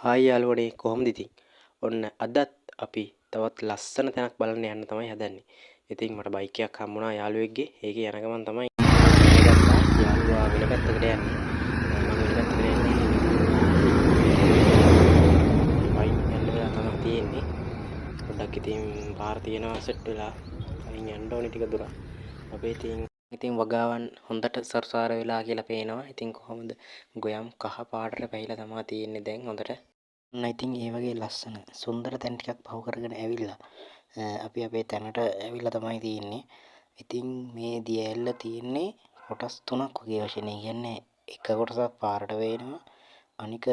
Hi යාළුවනේ කොහොමද ඉතින්? ඔන්න අදත් අපි තවත් ලස්සන තැනක් බලන්න යන්න තමයි හදන්නේ. ඉතින් මට බයික් එකක් හම්බුණා යාළුවෙක්ගේ. ඒකේ යන ගමන් තමයි දැනගත්තා යාළුවා වෙන පැත්තකට යන්නේ. මම වෙන පැත්තකට යන්නේ. බයික් යන්න වෙලා තමයි තියෙන්නේ. පොඩ්ඩක් ඉතින් පාර තියෙනවා සෙට් වෙලා. අයින් යන්න ඕනේ ටික දුරක්. අපේ ඉතින් වගාවන් හොඳට සරසාර වෙලා කියලා පේනවා. ඉතින් කොහොමද ගොයම් කහ පාටට පැහිලා තමයි තියෙන්නේ දැන් හොඳට. ඔන්න ඉතින් ඒ වගේ ලස්සන සුන්දර තැන් ටිකක් පහු කරගෙන ඇවිල්ලා අපි අපේ තැනට ඇවිල්ලා තමයි තියෙන්නේ. ඉතින් මේ දිය ඇල්ල තියෙන්නේ කොටස් තුනක් වගේ වශයෙන්. ඒ කියන්නේ එක කොටසක් පාරට වේනවා. අනික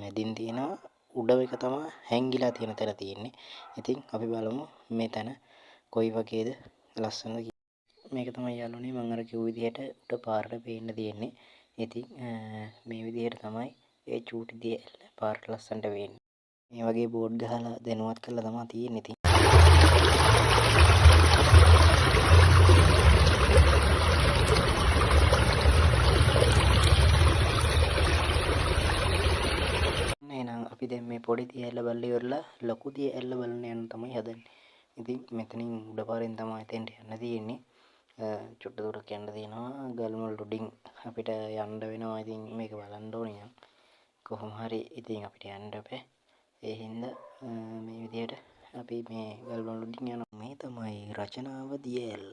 මැදින් තියෙනවා. උඩ එක තමයි හැංගිලා තියෙන තැන තියෙන්නේ. ඉතින් අපි බලමු මේ තැන කොයි වගේද ලස්සනද කියලා. මේක තමයි යාළුවනේ මම අර කිව්ව විදිහට උඩ පාරට පේන්න තියෙන්නේ. ඉතින් මේ විදිහට තමයි ඒ චූටි දිය ඇල්ල පාරට ලස්සනට වෙන්නේ. මේ වගේ බෝඩ් ගහලා දැනුවත් කරලා තමයි තියෙන්නේ. ඉතින් එහෙනම් අපි දැන් මේ පොඩි දිය ඇල්ල බලලා ඉවරලා ලොකු දිය ඇල්ල බලන්න යන්න තමයි හදන්නේ. ඉතින් මෙතනින් උඩ පාරෙන් තමයි එතෙන්ට යන්න තියෙන්නේ. චුට්ට දුරක් යන්න තියෙනවා. ගල්මුල් උඩින් අපිට යන්න වෙනවා. ඉතින් මේක බලන්න ඕනේ නම් කොහොම හරි ඉතින් අපිට යන්න බෑ. ඒ හින්දා මේ විදිහට අපි මේ ගල්මුල් උඩින් යනවා. මේ තමයි රචනාව දිය ඇල්ල.